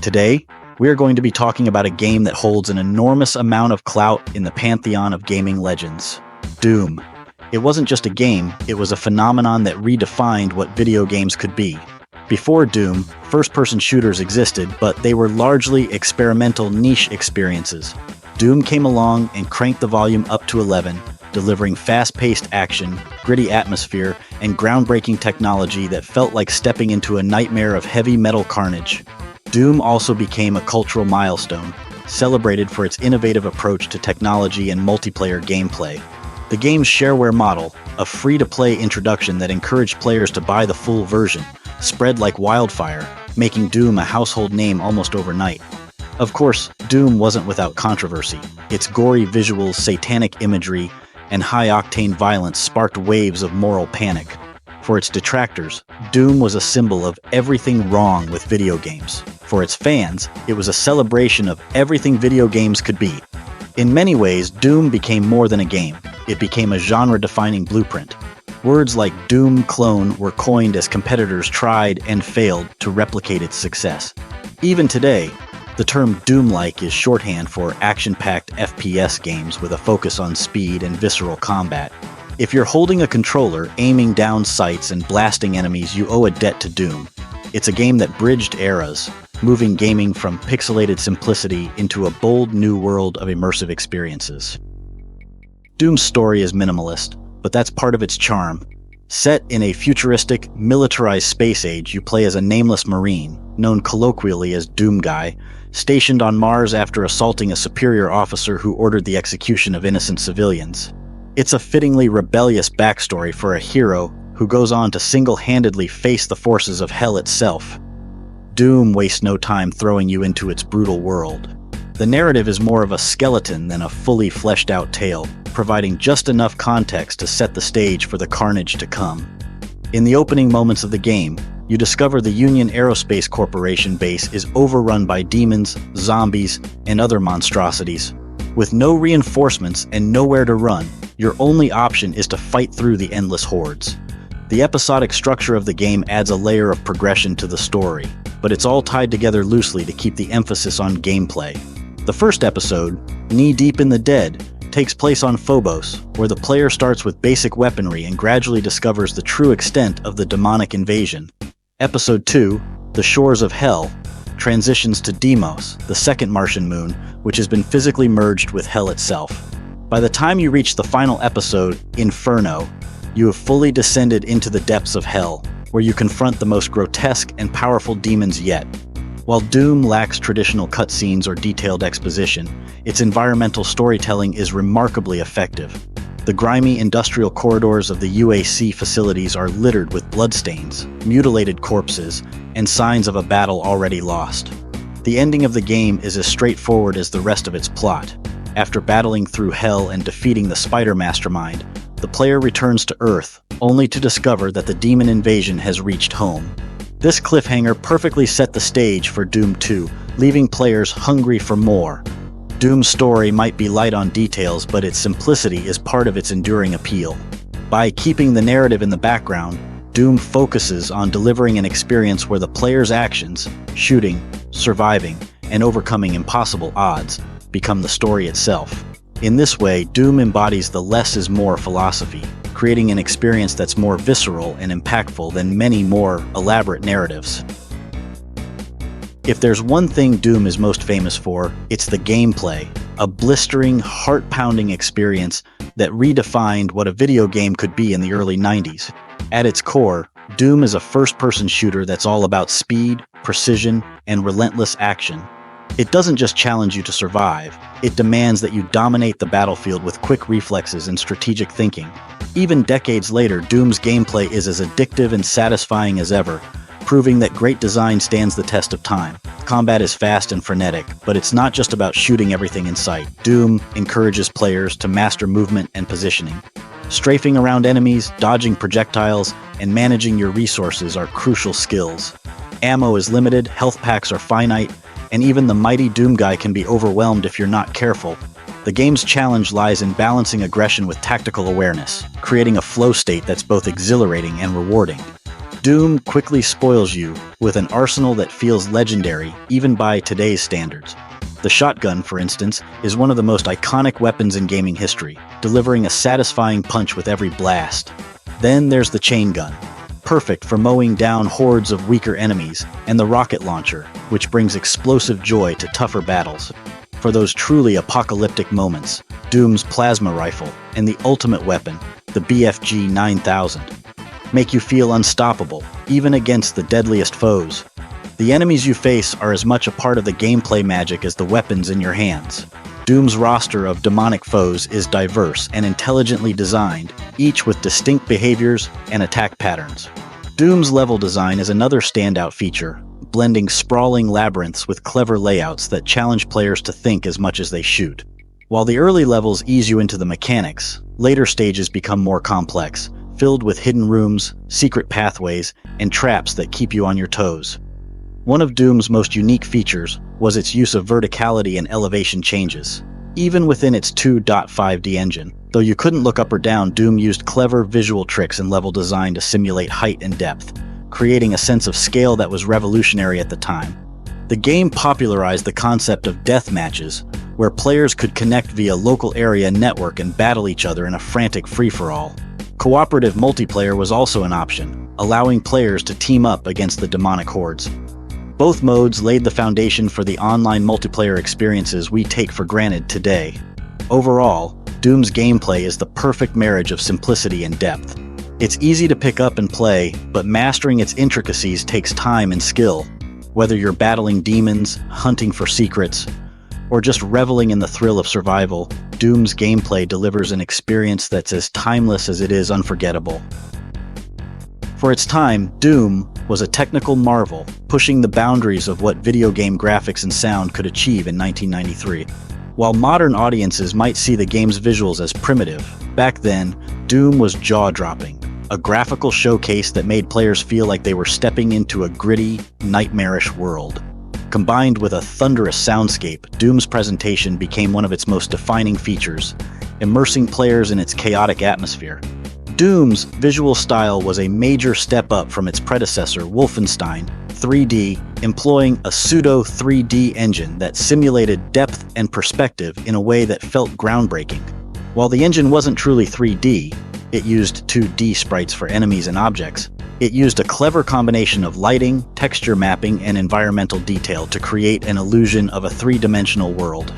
Today, we are going to be talking about a game that holds an enormous amount of clout in the pantheon of gaming legends. Doom. It wasn't just a game, it was a phenomenon that redefined what video games could be. Before Doom, first-person shooters existed, but they were largely experimental niche experiences. Doom came along and cranked the volume up to 11, delivering fast-paced action, gritty atmosphere, and groundbreaking technology that felt like stepping into a nightmare of heavy metal carnage. Doom also became a cultural milestone, celebrated for its innovative approach to technology and multiplayer gameplay. The game's shareware model, a free-to-play introduction that encouraged players to buy the full version, spread like wildfire, making Doom a household name almost overnight. Of course, Doom wasn't without controversy. Its gory visuals, satanic imagery, and high-octane violence sparked waves of moral panic. For its detractors, Doom was a symbol of everything wrong with video games. For its fans, it was a celebration of everything video games could be. In many ways, Doom became more than a game. It became a genre-defining blueprint. Words like Doom clone were coined as competitors tried and failed to replicate its success. Even today, the term Doom-like is shorthand for action-packed FPS games with a focus on speed and visceral combat. If you're holding a controller, aiming down sights and blasting enemies, you owe a debt to Doom. It's a game that bridged eras, moving gaming from pixelated simplicity into a bold new world of immersive experiences. Doom's story is minimalist, but that's part of its charm. Set in a futuristic, militarized space age, you play as a nameless Marine, known colloquially as Doom Guy, stationed on Mars after assaulting a superior officer who ordered the execution of innocent civilians. It's a fittingly rebellious backstory for a hero who goes on to single-handedly face the forces of hell itself. Doom wastes no time throwing you into its brutal world. The narrative is more of a skeleton than a fully fleshed-out tale, providing just enough context to set the stage for the carnage to come. In the opening moments of the game, you discover the Union Aerospace Corporation base is overrun by demons, zombies, and other monstrosities. With no reinforcements and nowhere to run, your only option is to fight through the endless hordes. The episodic structure of the game adds a layer of progression to the story, but it's all tied together loosely to keep the emphasis on gameplay. The first episode, Knee Deep in the Dead, takes place on Phobos, where the player starts with basic weaponry and gradually discovers the true extent of the demonic invasion. Episode 2, The Shores of Hell, transitions to Deimos, the second Martian moon, which has been physically merged with Hell itself. By the time you reach the final episode, Inferno, you have fully descended into the depths of Hell, where you confront the most grotesque and powerful demons yet. While Doom lacks traditional cutscenes or detailed exposition, its environmental storytelling is remarkably effective. The grimy industrial corridors of the UAC facilities are littered with bloodstains, mutilated corpses, and signs of a battle already lost. The ending of the game is as straightforward as the rest of its plot. After battling through Hell and defeating the Spider Mastermind, the player returns to Earth, only to discover that the demon invasion has reached home. This cliffhanger perfectly set the stage for Doom 2, leaving players hungry for more. Doom's story might be light on details, but its simplicity is part of its enduring appeal. By keeping the narrative in the background, Doom focuses on delivering an experience where the player's actions, shooting, surviving, and overcoming impossible odds, become the story itself. In this way, Doom embodies the less is more philosophy, creating an experience that's more visceral and impactful than many more elaborate narratives. If there's one thing Doom is most famous for, it's the gameplay, a blistering, heart-pounding experience that redefined what a video game could be in the early 90s. At its core, Doom is a first-person shooter that's all about speed, precision, and relentless action. It doesn't just challenge you to survive, it demands that you dominate the battlefield with quick reflexes and strategic thinking. Even decades later, Doom's gameplay is as addictive and satisfying as ever, proving that great design stands the test of time. Combat is fast and frenetic, but it's not just about shooting everything in sight. Doom encourages players to master movement and positioning. Strafing around enemies, dodging projectiles, and managing your resources are crucial skills. Ammo is limited, health packs are finite, and even the mighty Doom Guy can be overwhelmed if you're not careful. The game's challenge lies in balancing aggression with tactical awareness, creating a flow state that's both exhilarating and rewarding. Doom quickly spoils you with an arsenal that feels legendary even by today's standards. The shotgun, for instance, is one of the most iconic weapons in gaming history, delivering a satisfying punch with every blast. Then there's the chain gun, perfect for mowing down hordes of weaker enemies, and the rocket launcher, which brings explosive joy to tougher battles. For those truly apocalyptic moments, Doom's plasma rifle and the ultimate weapon, the BFG 9000, make you feel unstoppable, even against the deadliest foes. The enemies you face are as much a part of the gameplay magic as the weapons in your hands. Doom's roster of demonic foes is diverse and intelligently designed, each with distinct behaviors and attack patterns. Doom's level design is another standout feature, blending sprawling labyrinths with clever layouts that challenge players to think as much as they shoot. While the early levels ease you into the mechanics, later stages become more complex, filled with hidden rooms, secret pathways, and traps that keep you on your toes. One of Doom's most unique features was its use of verticality and elevation changes. Even within its 2.5D engine, though you couldn't look up or down, Doom used clever visual tricks and level design to simulate height and depth, creating a sense of scale that was revolutionary at the time. The game popularized the concept of death matches, where players could connect via local area network and battle each other in a frantic free-for-all. Cooperative multiplayer was also an option, allowing players to team up against the demonic hordes. Both modes laid the foundation for the online multiplayer experiences we take for granted today. Overall, Doom's gameplay is the perfect marriage of simplicity and depth. It's easy to pick up and play, but mastering its intricacies takes time and skill. Whether you're battling demons, hunting for secrets, or just reveling in the thrill of survival, Doom's gameplay delivers an experience that's as timeless as it is unforgettable. For its time, Doom was a technical marvel, pushing the boundaries of what video game graphics and sound could achieve in 1993. While modern audiences might see the game's visuals as primitive, back then, Doom was jaw-dropping, a graphical showcase that made players feel like they were stepping into a gritty, nightmarish world. Combined with a thunderous soundscape, Doom's presentation became one of its most defining features, immersing players in its chaotic atmosphere. Doom's visual style was a major step up from its predecessor, Wolfenstein 3D, employing a pseudo-3D engine that simulated depth and perspective in a way that felt groundbreaking. While the engine wasn't truly 3D, it used 2D sprites for enemies and objects. It used a clever combination of lighting, texture mapping, and environmental detail to create an illusion of a three-dimensional world.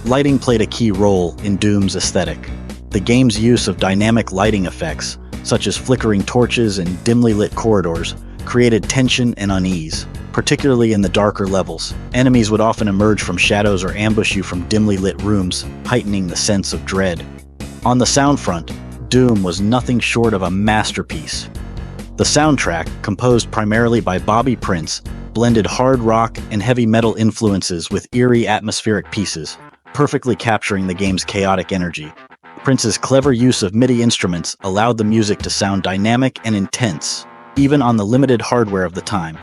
Lighting played a key role in Doom's aesthetic. The game's use of dynamic lighting effects, such as flickering torches and dimly lit corridors, created tension and unease, particularly in the darker levels. Enemies would often emerge from shadows or ambush you from dimly lit rooms, heightening the sense of dread. On the sound front, Doom was nothing short of a masterpiece. The soundtrack, composed primarily by Bobby Prince, blended hard rock and heavy metal influences with eerie atmospheric pieces, perfectly capturing the game's chaotic energy. Prince's clever use of MIDI instruments allowed the music to sound dynamic and intense, even on the limited hardware of the time.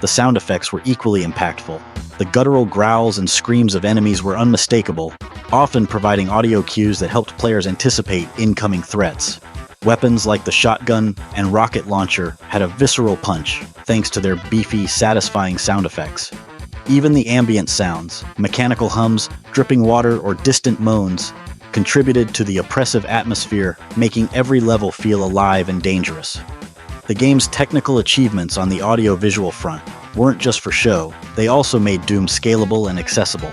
The sound effects were equally impactful. The guttural growls and screams of enemies were unmistakable, often providing audio cues that helped players anticipate incoming threats. Weapons like the shotgun and rocket launcher had a visceral punch, thanks to their beefy, satisfying sound effects. Even the ambient sounds, mechanical hums, dripping water, or distant moans, contributed to the oppressive atmosphere, making every level feel alive and dangerous. The game's technical achievements on the audio-visual front weren't just for show, they also made Doom scalable and accessible.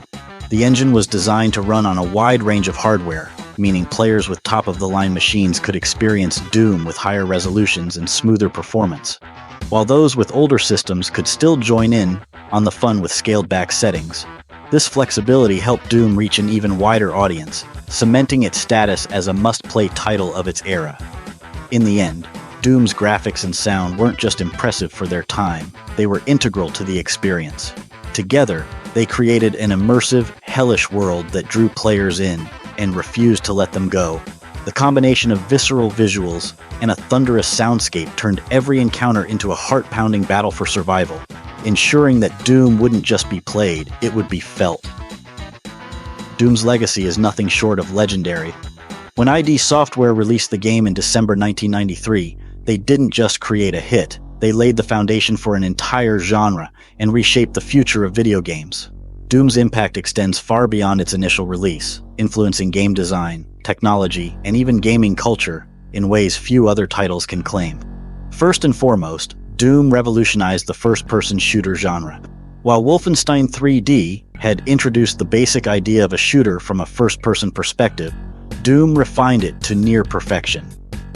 The engine was designed to run on a wide range of hardware, meaning players with top-of-the-line machines could experience Doom with higher resolutions and smoother performance, while those with older systems could still join in on the fun with scaled-back settings. This flexibility helped Doom reach an even wider audience, cementing its status as a must-play title of its era. In the end, Doom's graphics and sound weren't just impressive for their time, they were integral to the experience. Together, they created an immersive, hellish world that drew players in and refused to let them go. The combination of visceral visuals and a thunderous soundscape turned every encounter into a heart-pounding battle for survival, ensuring that Doom wouldn't just be played, it would be felt. Doom's legacy is nothing short of legendary. When ID Software released the game in December 1993, they didn't just create a hit, They laid the foundation for an entire genre and reshaped the future of video games. Doom's impact extends far beyond its initial release, influencing game design, technology, and even gaming culture in ways few other titles can claim. First and foremost, Doom revolutionized the first-person shooter genre. While Wolfenstein 3D had introduced the basic idea of a shooter from a first-person perspective, Doom refined it to near perfection.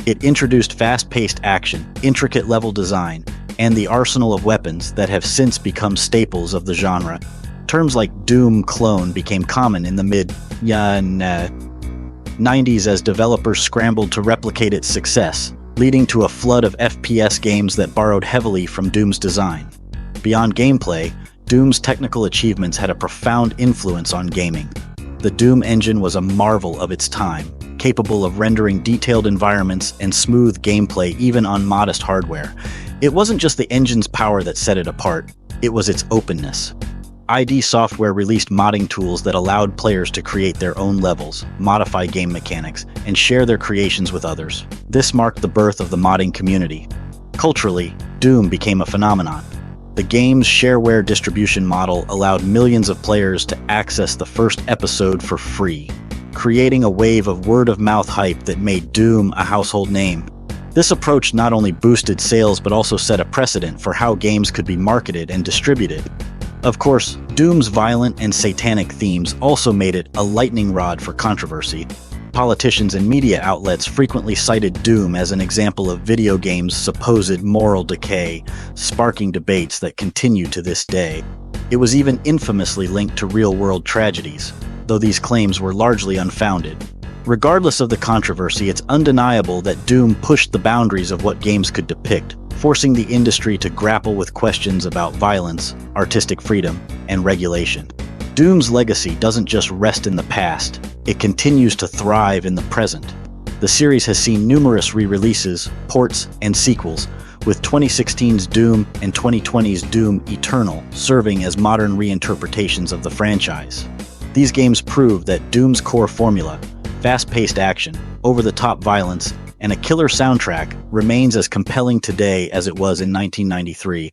It introduced fast-paced action, intricate level design, and the arsenal of weapons that have since become staples of the genre. Terms like Doom clone became common in the mid-90s as developers scrambled to replicate its success, leading to a flood of FPS games that borrowed heavily from Doom's design. Beyond gameplay, Doom's technical achievements had a profound influence on gaming. The Doom engine was a marvel of its time, capable of rendering detailed environments and smooth gameplay even on modest hardware. It wasn't just the engine's power that set it apart, it was its openness. ID Software released modding tools that allowed players to create their own levels, modify game mechanics, and share their creations with others. This marked the birth of the modding community. Culturally, Doom became a phenomenon. The game's shareware distribution model allowed millions of players to access the first episode for free, creating a wave of word-of-mouth hype that made Doom a household name. This approach not only boosted sales but also set a precedent for how games could be marketed and distributed. Of course, Doom's violent and satanic themes also made it a lightning rod for controversy. Politicians and media outlets frequently cited Doom as an example of video games' supposed moral decay, sparking debates that continue to this day. It was even infamously linked to real-world tragedies, though these claims were largely unfounded. Regardless of the controversy, it's undeniable that Doom pushed the boundaries of what games could depict, forcing the industry to grapple with questions about violence, artistic freedom, and regulation. Doom's legacy doesn't just rest in the past, it continues to thrive in the present. The series has seen numerous re-releases, ports, and sequels, with 2016's Doom and 2020's Doom Eternal serving as modern reinterpretations of the franchise. These games prove that Doom's core formula, fast-paced action, over-the-top violence, and a killer soundtrack remains as compelling today as it was in 1993.